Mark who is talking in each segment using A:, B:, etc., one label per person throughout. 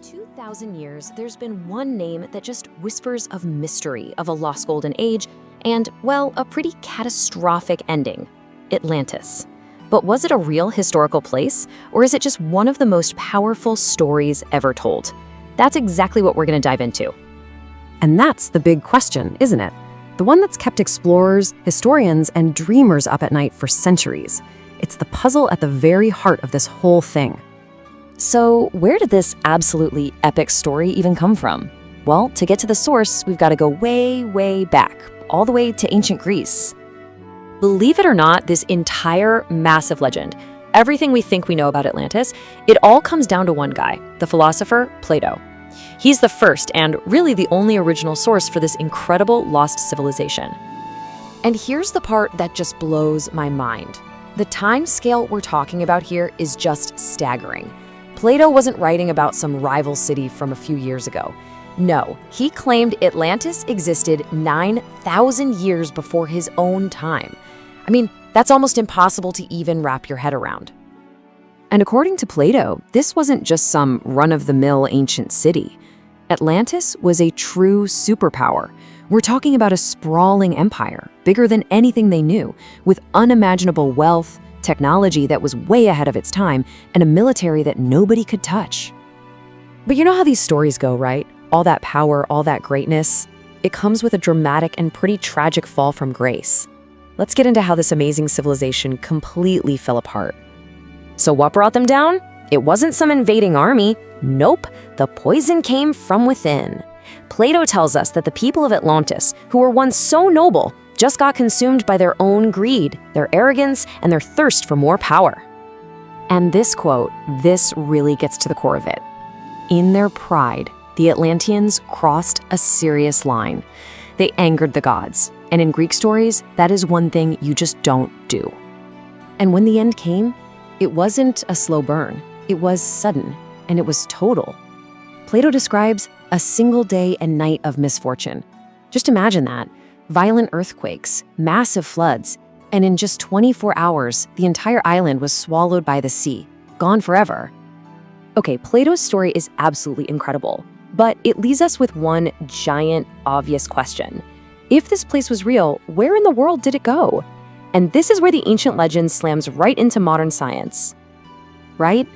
A: 2,000 years, there's been one name that just whispers of mystery of a lost golden age and, well, a pretty catastrophic ending: Atlantis. But was it a real historical place, or is it just one of the most powerful stories ever told? That's exactly what we're going to dive into.
B: And that's the big question, isn't it? The one that's kept explorers, historians, and dreamers up at night for centuries. It's the puzzle at the very heart of this whole thing.
A: So, where did this absolutely epic story even come from? Well, to get to the source, we've got to go way, way back, all the way to ancient Greece. Believe it or not, this entire massive legend, everything we think we know about Atlantis, it all comes down to one guy, the philosopher Plato. He's the first and really the only original source for this incredible lost civilization. And here's the part that just blows my mind. The time scale we're talking about here is just staggering. Plato wasn't writing about some rival city from a few years ago. No, he claimed Atlantis existed 9,000 years before his own time. I mean, that's almost impossible to even wrap your head around.
B: And according to Plato, this wasn't just some run-of-the-mill ancient city. Atlantis was a true superpower. We're talking about a sprawling empire, bigger than anything they knew, with unimaginable wealth, technology that was way ahead of its time, and a military that nobody could touch. But you know how these stories go, right? All that power, all that greatness, it comes with a dramatic and pretty tragic fall from grace. Let's get into how this amazing civilization completely fell apart.
A: So what brought them down? It wasn't some invading army. Nope, the poison came from within. Plato tells us that the people of Atlantis, who were once so noble, just got consumed by their own greed, their arrogance, and their thirst for more power.
B: And this quote, this really gets to the core of it. In their pride, the Atlanteans crossed a serious line. They angered the gods, and in Greek stories, that is one thing you just don't do. And when the end came, it wasn't a slow burn. It was sudden, and it was total. Plato describes a single day and night of misfortune. Just imagine that. Violent earthquakes, massive floods, and in just 24 hours, the entire island was swallowed by the sea, gone forever. Okay, Plato's story is absolutely incredible, but it leaves us with one giant, obvious question. If this place was real, where in the world did it go? And this is where the ancient legend slams right into modern science. Right?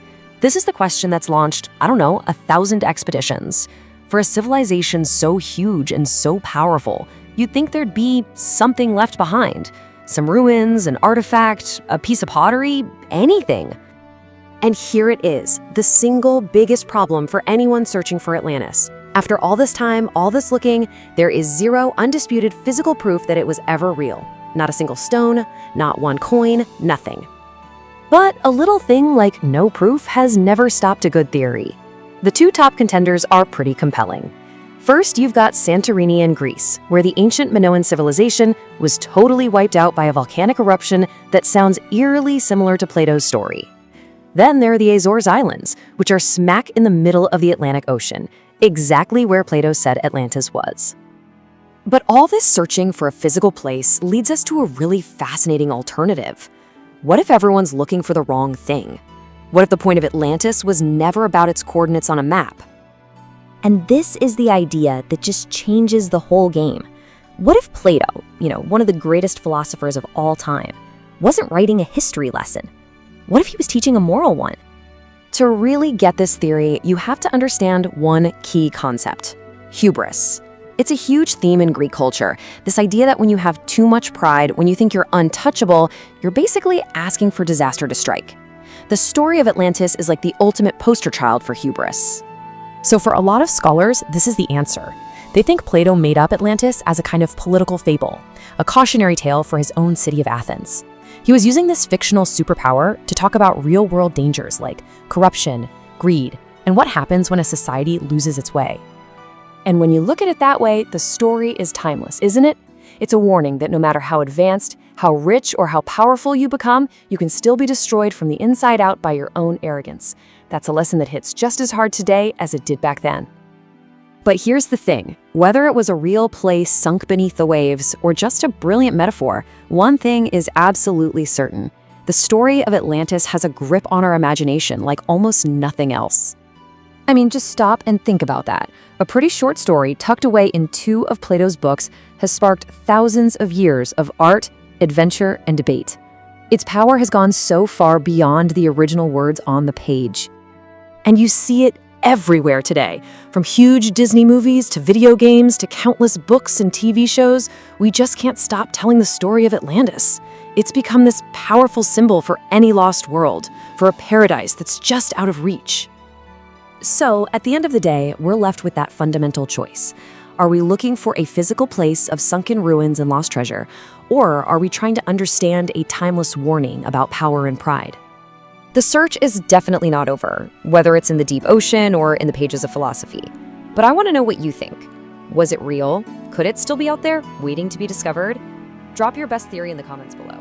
B: This is the question that's launched, 1,000 expeditions. For a civilization so huge and so powerful, you'd think there'd be something left behind. Some ruins, an artifact, a piece of pottery, anything. And here it is, the single biggest problem for anyone searching for Atlantis. After all this time, all this looking, there is zero undisputed physical proof that it was ever real. Not a single stone, not one coin, nothing. But a little thing like no proof has never stopped a good theory. The two top contenders are pretty compelling. First, you've got Santorini in Greece, where the ancient Minoan civilization was totally wiped out by a volcanic eruption that sounds eerily similar to Plato's story. Then there are the Azores Islands, which are smack in the middle of the Atlantic Ocean, exactly where Plato said Atlantis was. But all this searching for a physical place leads us to a really fascinating alternative. What if everyone's looking for the wrong thing? What if the point of Atlantis was never about its coordinates on a map?
A: And this is the idea that just changes the whole game. What if Plato, one of the greatest philosophers of all time, wasn't writing a history lesson? What if he was teaching a moral one? To really get this theory, you have to understand one key concept: hubris. It's a huge theme in Greek culture, this idea that when you have too much pride, when you think you're untouchable, you're basically asking for disaster to strike. The story of Atlantis is like the ultimate poster child for hubris.
B: So for a lot of scholars, this is the answer. They think Plato made up Atlantis as a kind of political fable, a cautionary tale for his own city of Athens. He was using this fictional superpower to talk about real-world dangers like corruption, greed, and what happens when a society loses its way. And when you look at it that way, the story is timeless, isn't it? It's a warning that no matter how advanced, how rich, or how powerful you become, you can still be destroyed from the inside out by your own arrogance. That's a lesson that hits just as hard today as it did back then. But here's the thing. Whether it was a real place sunk beneath the waves or just a brilliant metaphor, one thing is absolutely certain. The story of Atlantis has a grip on our imagination like almost nothing else. I mean, just stop and think about that. A pretty short story tucked away in 2 of Plato's books has sparked thousands of years of art, adventure, and debate. Its power has gone so far beyond the original words on the page. And you see it everywhere today. From huge Disney movies to video games to countless books and TV shows, we just can't stop telling the story of Atlantis. It's become this powerful symbol for any lost world, for a paradise that's just out of reach. So, at the end of the day, we're left with that fundamental choice. Are we looking for a physical place of sunken ruins and lost treasure, or are we trying to understand a timeless warning about power and pride?
A: The search is definitely not over, whether it's in the deep ocean or in the pages of philosophy. But I want to know what you think. Was it real? Could it still be out there, waiting to be discovered? Drop your best theory in the comments below.